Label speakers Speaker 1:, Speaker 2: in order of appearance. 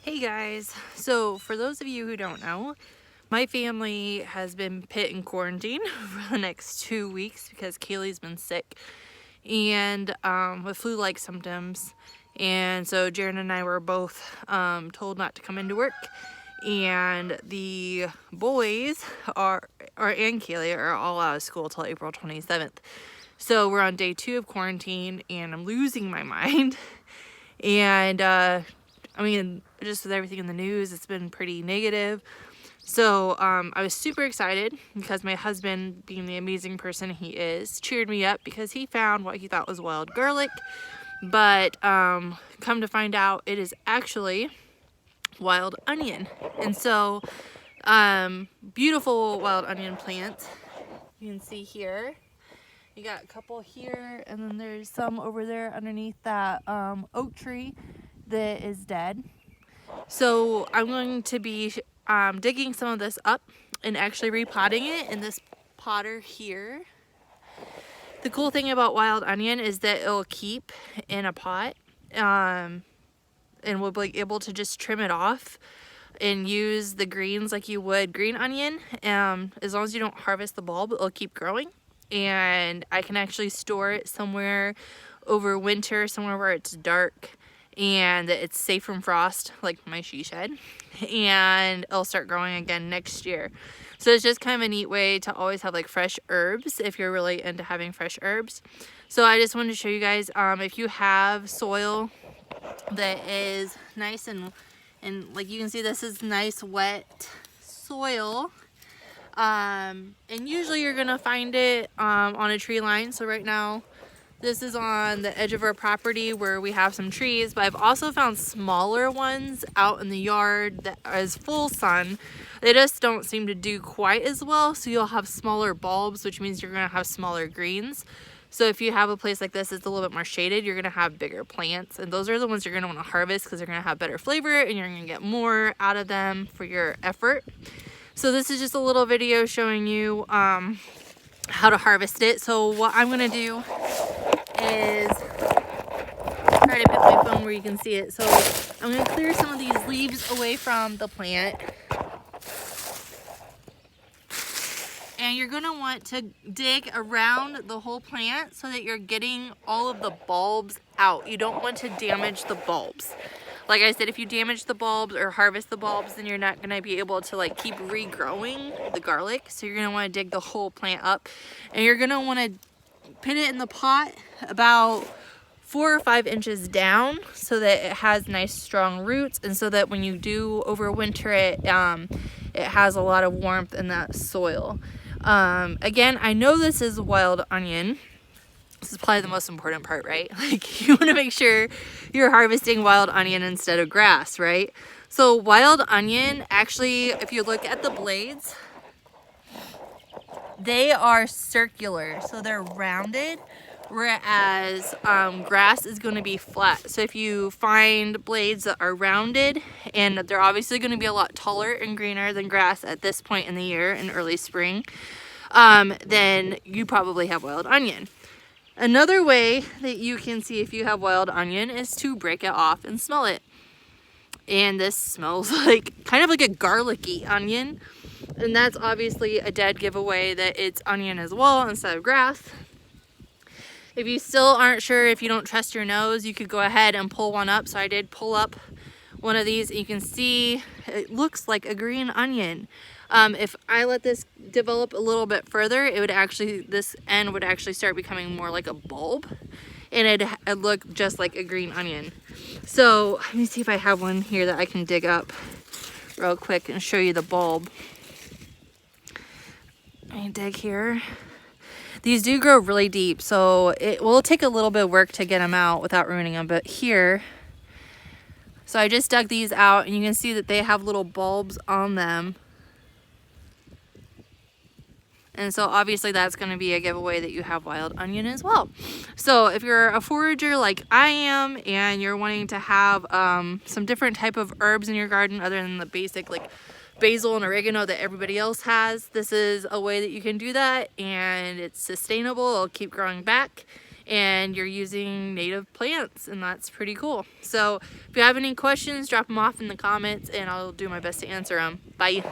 Speaker 1: Hey guys, so for those of you who don't know, my family has been put in quarantine for the next 2 weeks because Kaylee's been sick and with flu-like symptoms. And so Jared and I were both told not to come into work, and the boys and Kaylee are all out of school till April 27th. So we're on day 2 of quarantine and I'm losing my mind. And I mean, just with everything in the news, it's been pretty negative. So I was super excited because my husband, being the amazing person he is, cheered me up because he found what he thought was wild garlic. But come to find out, it is actually wild onion. And so beautiful wild onion plants. You can see here. You got a couple here, and then there's some over there underneath that oak tree that is dead. So I'm going to be digging some of this up and actually repotting it in this potter here. The cool thing about wild onion is that it'll keep in a pot, and we'll be able to just trim it off and use the greens like you would green onion. As long as you don't harvest the bulb, it'll keep growing. And I can actually store it somewhere over winter, somewhere where it's dark and it's safe from frost, like my she shed, and it'll start growing again next year. So it's just kind of a neat way to always have like fresh herbs if you're really into having fresh herbs. So I just wanted to show you guys, if you have soil that is nice and like you can see, this is nice wet soil. And usually you're gonna find it on a tree line. So right now this is on the edge of our property where we have some trees, but I've also found smaller ones out in the yard that is full sun. They just don't seem to do quite as well, so you'll have smaller bulbs, which means you're gonna have smaller greens. So if you have a place like this that's a little bit more shaded, you're gonna have bigger plants, and those are the ones you're gonna want to harvest because they're gonna have better flavor and you're gonna get more out of them for your effort. So this is just a little video showing you how to harvest it. So what I'm gonna do is try to put my phone where you can see it. So I'm gonna clear some of these leaves away from the plant. And you're gonna want to dig around the whole plant so that you're getting all of the bulbs out. You don't want to damage the bulbs. Like I said, if you damage the bulbs or harvest the bulbs, then you're not gonna be able to like keep regrowing the garlic. So you're gonna wanna dig the whole plant up, and you're gonna wanna put it in the pot about 4 or 5 inches down so that it has nice strong roots, and so that when you do overwinter it, it has a lot of warmth in that soil. Again, I know this is wild onion. This is probably the most important part, right? Like, you want to make sure you're harvesting wild onion instead of grass, right? So wild onion, actually, if you look at the blades, they are circular, so they're rounded, whereas grass is going to be flat. So if you find blades that are rounded, and they're obviously going to be a lot taller and greener than grass at this point in the year in early spring, then you probably have wild onion. Another way that you can see if you have wild onion is to break it off and smell it. And this smells like kind of like a garlicky onion. And that's obviously a dead giveaway that it's onion as well instead of grass. If you still aren't sure, if you don't trust your nose, you could go ahead and pull one up. So I did pull up one of these, and you can see it looks like a green onion. If I let this develop a little bit further, it would actually, this end would actually start becoming more like a bulb, and it'd look just like a green onion. So let me see if I have one here that I can dig up real quick and show you the bulb. Let me dig here. These do grow really deep, so it will take a little bit of work to get them out without ruining them, but here, so I just dug these out, and you can see that they have little bulbs on them. And so obviously that's going to be a giveaway that you have wild onion as well. So if you're a forager like I am, and you're wanting to have some different type of herbs in your garden other than the basic like basil and oregano that everybody else has, this is a way that you can do that, and it's sustainable. It'll keep growing back, and you're using native plants, and that's pretty cool. So if you have any questions, drop them off in the comments and I'll do my best to answer them. Bye.